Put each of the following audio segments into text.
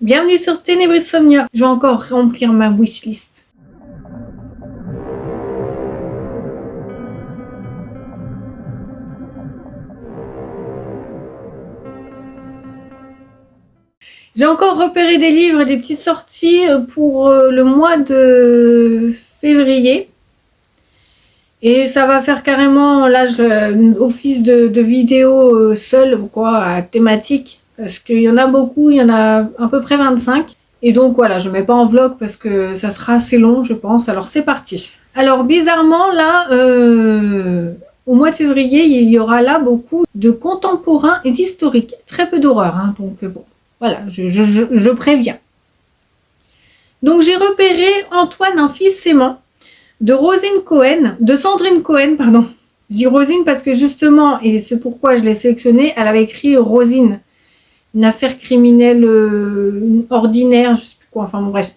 Bienvenue sur Ténébrisomnia. Je vais encore remplir ma wishlist. J'ai encore repéré des livres et des petites sorties pour le mois de février. Et ça va faire carrément office de vidéo seule, quoi, à thématique. Parce qu'il y en a beaucoup, il y en a à peu près 25. Et donc voilà, je ne mets pas en vlog parce que ça sera assez long, je pense. Alors c'est parti. Alors bizarrement, là, au mois de février, il y aura là beaucoup de contemporains et d'historiques. Très peu d'horreur, hein, donc bon. Voilà, je préviens. Donc j'ai repéré Antoine, un fils aimant, de Sandrine Cohen, pardon. Je dis Rosine parce que justement, et c'est pourquoi je l'ai sélectionnée, elle avait écrit Rosine, une affaire criminelle ordinaire, je sais plus quoi, enfin bon, bref.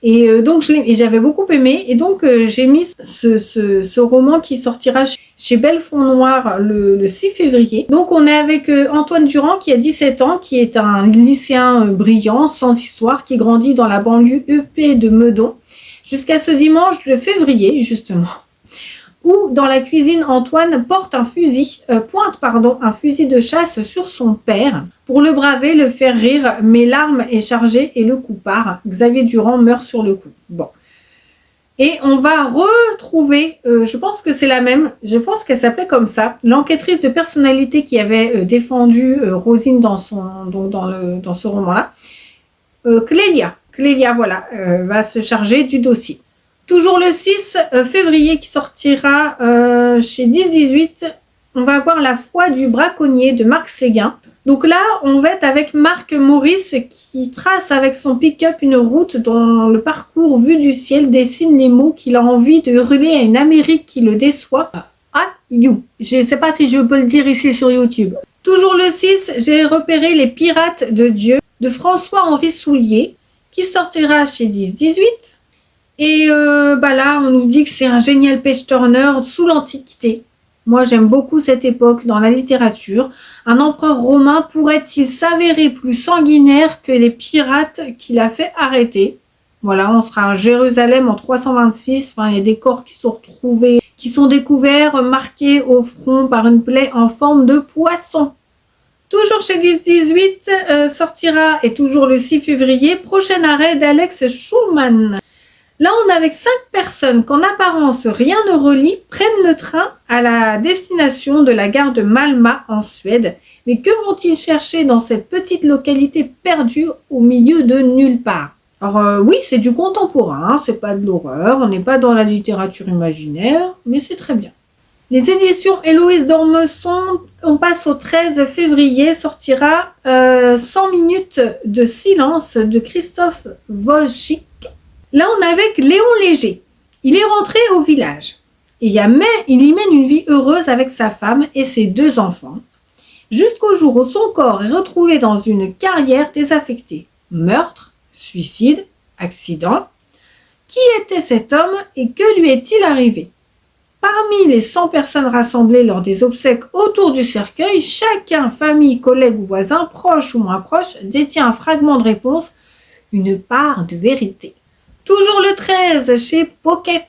Et donc j'avais beaucoup aimé, et donc j'ai mis ce roman qui sortira chez Belfond Noir le 6 février. Donc on est avec Antoine Durand qui a 17 ans, qui est un lycéen brillant, sans histoire, qui grandit dans la banlieue EP de Meudon, jusqu'à ce dimanche de février, justement, où dans la cuisine, Antoine pointe un fusil de chasse sur son père. Pour le braver, le faire rire, mais l'arme est chargée et le coup part. Xavier Durand meurt sur le coup. Bon. Et on va retrouver, je pense que c'est la même, je pense qu'elle s'appelait comme ça, l'enquêtrice de personnalité qui avait défendu Rosine dans ce roman-là. Clélia, voilà, va se charger du dossier. Toujours le 6 février qui sortira chez 10-18, on va voir La foi du braconnier de Marc Séguin. Donc là, on va être avec Marc Maurice qui trace avec son pick-up une route dont le parcours vu du ciel dessine les mots qu'il a envie de hurler à une Amérique qui le déçoit. Ah, you. Je ne sais pas si je peux le dire ici sur YouTube. Toujours le 6, j'ai repéré Les Pirates de Dieu de François-Henri Soulier qui sortira chez 10-18. Et là, on nous dit que c'est un génial page-turner sous l'Antiquité. Moi, j'aime beaucoup cette époque dans la littérature. Un empereur romain pourrait-il s'avérer plus sanguinaire que les pirates qu'il a fait arrêter? Voilà, on sera à Jérusalem en 326. Enfin, il y a des corps qui sont retrouvés, qui sont découverts, marqués au front par une plaie en forme de poisson. Toujours chez 10-18, sortira, et toujours le 6 février, prochain arrêt d'Alex Schulman. Là, on est avec 5 personnes qu'en apparence rien ne relie, prennent le train à la destination de la gare de Malmö en Suède. Mais que vont-ils chercher dans cette petite localité perdue au milieu de nulle part? Alors oui, c'est du contemporain, hein, c'est pas de l'horreur, on n'est pas dans la littérature imaginaire, mais c'est très bien. Les éditions Héloïse d'Ormesson, on passe au 13 février, sortira 100 minutes de silence de Christophe Wojcik. Là, on est avec Léon Léger. Il est rentré au village. Il y mène une vie heureuse avec sa femme et ses 2 enfants, jusqu'au jour où son corps est retrouvé dans une carrière désaffectée. Meurtre, suicide, accident. Qui était cet homme et que lui est-il arrivé? Parmi les 100 personnes rassemblées lors des obsèques autour du cercueil, chacun, famille, collègue ou voisin, proche ou moins proche, détient un fragment de réponse, une part de vérité. Toujours le 13, chez Pocket,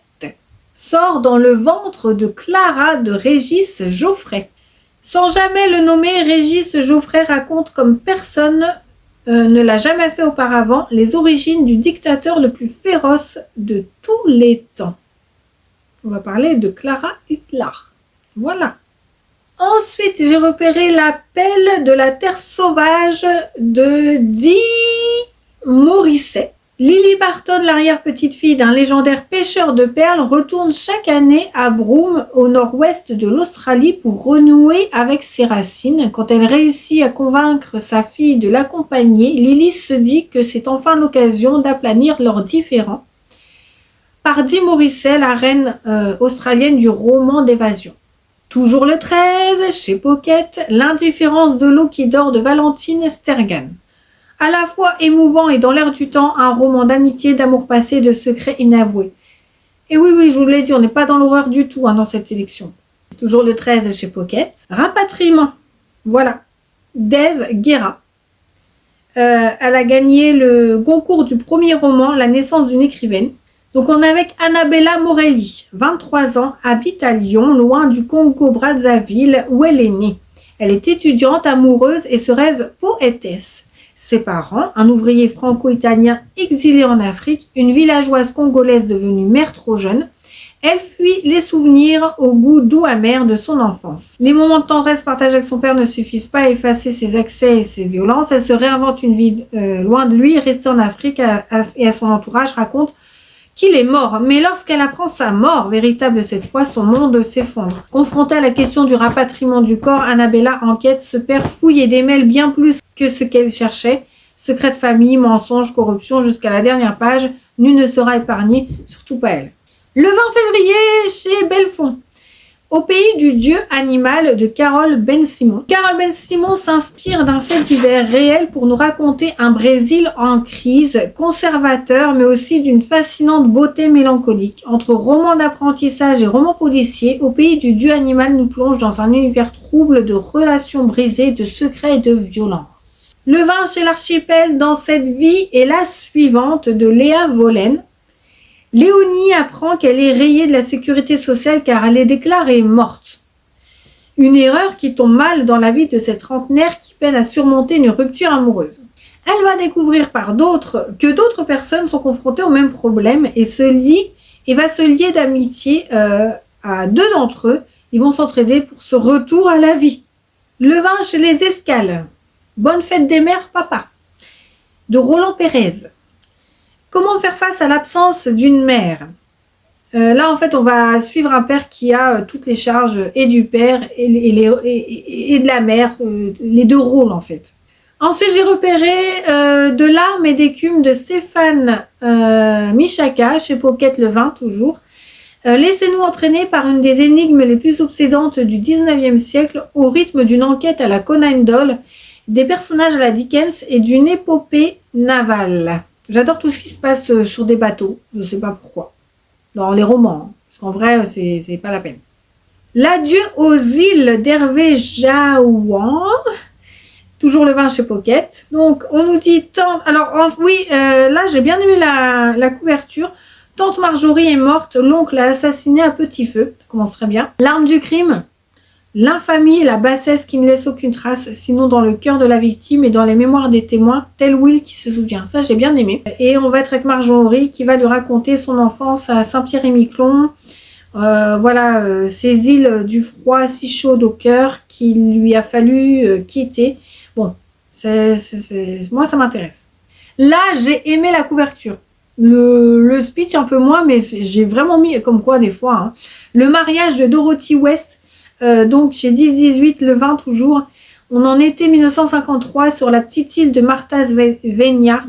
sort Dans le ventre de Clara de Régis Geoffrey. Sans jamais le nommer, Régis Geoffrey raconte comme personne ne l'a jamais fait auparavant les origines du dictateur le plus féroce de tous les temps. On va parler de Clara Hitler. Voilà. Ensuite, j'ai repéré L'appel de la terre sauvage de Dee Morisset. Lily Barton, l'arrière-petite-fille d'un légendaire pêcheur de perles, retourne chaque année à Broome, au nord-ouest de l'Australie, pour renouer avec ses racines. Quand elle réussit à convaincre sa fille de l'accompagner, Lily se dit que c'est enfin l'occasion d'aplanir leurs différends. Par Dee Morisset, la reine australienne du roman d'évasion. Toujours le 13, chez Pocket, L'indifférence de l'eau qui dort de Valentine Stergan. À la fois émouvant et dans l'air du temps, un roman d'amitié, d'amour passé, de secrets inavoués. Et oui, je vous l'ai dit, on n'est pas dans l'horreur du tout dans cette sélection. Toujours le 13 chez Pocket. Rapatriement. Voilà. Dave Guerra. Elle a gagné le concours du premier roman, La naissance d'une écrivaine. Donc on est avec Annabella Morelli, 23 ans, habite à Lyon, loin du Congo-Brazzaville où elle est née. Elle est étudiante, amoureuse et se rêve poétesse. Ses parents, un ouvrier franco-italien exilé en Afrique, une villageoise congolaise devenue mère trop jeune, elle fuit les souvenirs au goût doux amer de son enfance. Les moments de tendresse partagés avec son père ne suffisent pas à effacer ses accès et ses violences. Elle se réinvente une vie loin de lui, restée en Afrique et à son entourage raconte qu'il est mort. Mais lorsqu'elle apprend sa mort, véritable cette fois, son monde s'effondre. Confrontée à la question du rapatriement du corps, Annabella enquête, se perd, fouille et démêle bien plus que ce qu'elle cherchait. Secrets de famille, mensonges, corruption, jusqu'à la dernière page, nul ne sera épargné, surtout pas elle. Le 20 février, chez Belfond, Au pays du dieu animal de Carole Ben-Simon. Carole Ben-Simon s'inspire d'un fait divers réel pour nous raconter un Brésil en crise, conservateur, mais aussi d'une fascinante beauté mélancolique. Entre romans d'apprentissage et romans policiers, Au pays du dieu animal nous plonge dans un univers trouble de relations brisées, de secrets et de violence. Le 20 chez l'Archipel, Dans cette vie est la suivante de Léa Vollen. Léonie apprend qu'elle est rayée de la sécurité sociale car elle est déclarée morte. Une erreur qui tombe mal dans la vie de cette trentenaire qui peine à surmonter une rupture amoureuse. Elle va découvrir que d'autres personnes sont confrontées au même problème et va se lier d'amitié à deux d'entre eux. Ils vont s'entraider pour ce retour à la vie. Le 20 chez les Escales. Bonne fête des mères, papa. De Roland Pérez. Comment faire face à l'absence d'une mère? Là, en fait, on va suivre un père qui a toutes les charges et du père et de la mère, les deux rôles, en fait. Ensuite, j'ai repéré De larmes et d'écume de Stéphane Michaka, chez Pocket le 20, toujours. Laissez-nous entraîner par une des énigmes les plus obsédantes du 19e siècle, au rythme d'une enquête à la Conan Doyle, des personnages à la Dickens et d'une épopée navale. J'adore tout ce qui se passe sur des bateaux, je ne sais pas pourquoi, dans les romans, parce qu'en vrai, c'est pas la peine. L'adieu aux îles d'Hervé Jaouan, toujours le 20 chez Pocket. Donc, on nous dit là, j'ai bien aimé la couverture. Tante Marjorie est morte, l'oncle a assassiné à petit feu, ça commence très bien. L'arme du crime, l'infamie et la bassesse qui ne laissent aucune trace, sinon dans le cœur de la victime et dans les mémoires des témoins, tel Will qui se souvient. Ça, j'ai bien aimé. Et on va être avec Marjorie qui va lui raconter son enfance à Saint-Pierre-et-Miquelon. Ces îles du froid si chaudes au cœur qu'il lui a fallu quitter. Bon, moi, ça m'intéresse. Là, j'ai aimé la couverture. Le speech un peu moins, mais j'ai vraiment mis, comme quoi des fois, hein, le mariage de Dorothy West. Donc chez 10-18, le 20 toujours, on en était 1953 sur la petite île de Martha's Vineyard,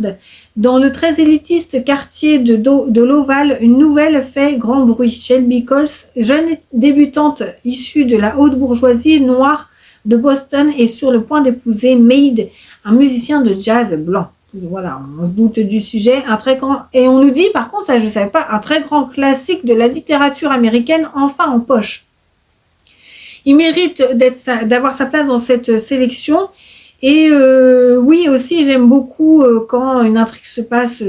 dans le très élitiste quartier de l'Oval, une nouvelle fait grand bruit. Shelby Coles, jeune débutante issue de la haute bourgeoisie noire de Boston, est sur le point d'épouser Maid, un musicien de jazz blanc. Voilà, on se doute du sujet, et on nous dit, par contre, ça je ne savais pas, un très grand classique de la littérature américaine enfin en poche. Il mérite d'avoir sa place dans cette sélection. Et oui, aussi, j'aime beaucoup quand une intrigue se passe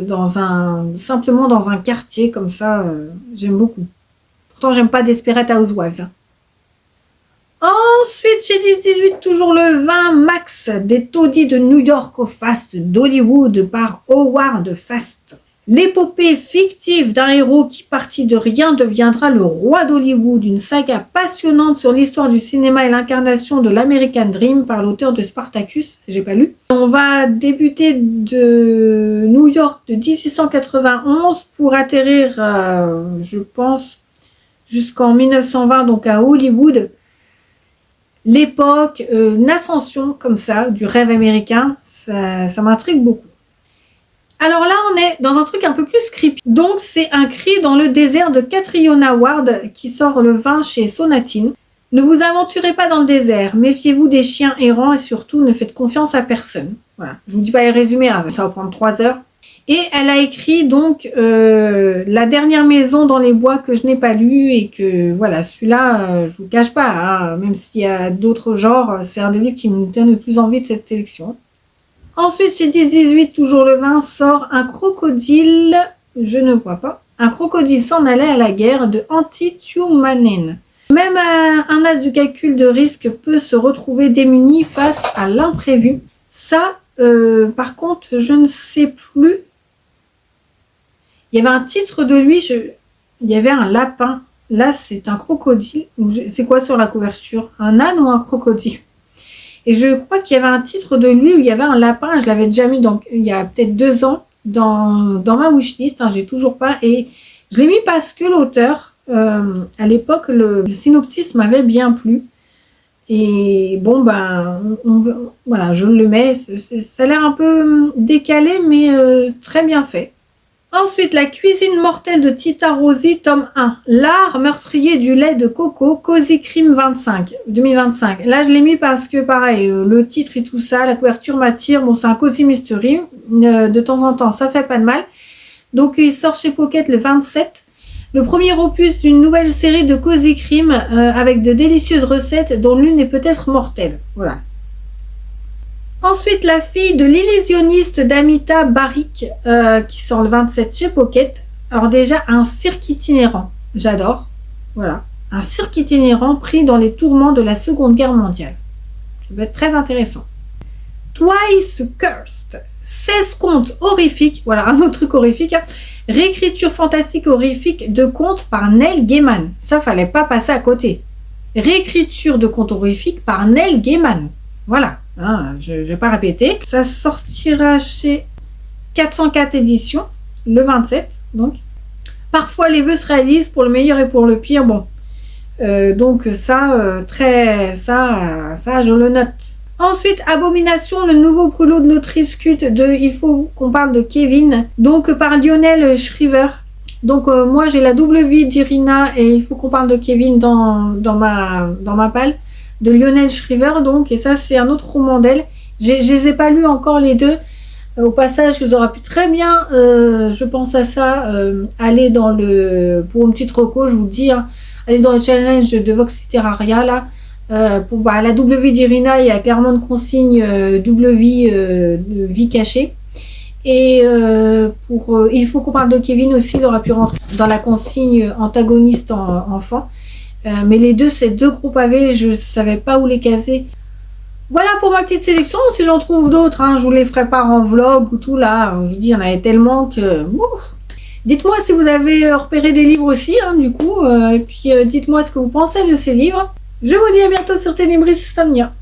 simplement dans un quartier comme ça. J'aime beaucoup. Pourtant, j'aime pas Desperate Housewives. Hein. Ensuite, chez 10-18, toujours le 20, Max, des taudis de New York au faste d'Hollywood par Howard Fast. L'épopée fictive d'un héros qui, parti de rien, deviendra le roi d'Hollywood, une saga passionnante sur l'histoire du cinéma et l'incarnation de l'American Dream par l'auteur de Spartacus, j'ai pas lu. On va débuter de New York de 1891 pour atterrir, je pense, jusqu'en 1920, donc à Hollywood. L'époque, une ascension comme ça, du rêve américain, ça m'intrigue beaucoup. Alors là, on est dans un truc un peu plus creepy. Donc, c'est Un cri dans le désert de Catriona Ward qui sort le 20 chez Sonatine. Ne vous aventurez pas dans le désert, méfiez-vous des chiens errants et surtout ne faites confiance à personne. Voilà, je vous dis pas les résumés, hein, ça va prendre 3 heures. Et elle a écrit donc La dernière maison dans les bois que je n'ai pas lu et que voilà, celui-là, je vous cache pas, hein, même s'il y a d'autres genres, c'est un des livres qui me donne le plus envie de cette sélection. Ensuite, chez 10-18, toujours le 20, sort un crocodile, je ne vois pas, un crocodile s'en allait à la guerre de Antti Tuomanen. Même un as du calcul de risque peut se retrouver démuni face à l'imprévu. Ça, par contre, je ne sais plus. Il y avait un titre de lui, il y avait un lapin. Là, c'est un crocodile. C'est quoi sur la couverture? Un âne ou un crocodile? Et je crois qu'il y avait un titre de lui où il y avait un lapin. Je l'avais déjà mis il y a peut-être 2 ans dans ma wishlist. Hein, j'ai toujours pas. Et je l'ai mis parce que l'auteur, à l'époque, le synopsis m'avait bien plu. Et bon, ben, voilà, je le mets. Ça a l'air un peu décalé, mais très bien fait. Ensuite, La cuisine mortelle de Tita Rossi, tome 1. L'art meurtrier du lait de coco, Cozy Crime 2025. Là, je l'ai mis parce que, pareil, le titre et tout ça, la couverture m'attire. Bon, c'est un Cozy Mystery. De temps en temps, ça fait pas de mal. Donc, il sort chez Pocket le 27. Le premier opus d'une nouvelle série de Cozy Crime avec de délicieuses recettes dont l'une est peut-être mortelle. Voilà. Ensuite, La fille de l'illusionniste d'Amita Barik qui sort le 27 chez Pocket. Alors déjà, un cirque itinérant. J'adore. Voilà. Un cirque itinérant pris dans les tourments de la Seconde Guerre mondiale. Ça va être très intéressant. Twice Cursed. 16 contes horrifiques. Voilà, un autre truc horrifique. Hein. Réécriture fantastique horrifique de contes par Neil Gaiman. Ça, fallait pas passer à côté. Réécriture de contes horrifiques par Neil Gaiman. Voilà. Hein, je ne vais pas répéter. Ça sortira chez 404 éditions, le 27. Donc, parfois les vœux se réalisent pour le meilleur et pour le pire. Bon, donc ça, ça, je le note. Ensuite, Abomination, le nouveau brûlot de l'autrice culte de Il faut qu'on parle de Kevin, donc par Lionel Shriver. Donc moi j'ai la double vie d'Irina et Il faut qu'on parle de Kevin dans ma palle de Lionel Shriver, donc, et ça c'est un autre roman d'elle. Je les ai pas lus encore les deux. Au passage, vous aurez pu très bien, je pense à ça, aller dans pour une petite reco, je vous le dis, hein, aller dans le challenge de Vox Literaria là. Pour la double vie d'Irina, il y a clairement une consigne double vie, de vie cachée. Et pour Il faut qu'on parle de Kevin aussi, il aura pu rentrer dans la consigne antagoniste enfant. Mais les deux, c'est 2 gros pavés, je savais pas où les caser. Voilà pour ma petite sélection. Si j'en trouve d'autres, hein, je vous les ferai pas en vlog ou tout là. Je vous dis, il y en avait tellement que... Dites-moi si vous avez repéré des livres aussi, hein, du coup. Et puis dites-moi ce que vous pensez de ces livres. Je vous dis à bientôt sur Ténébris Insomnia.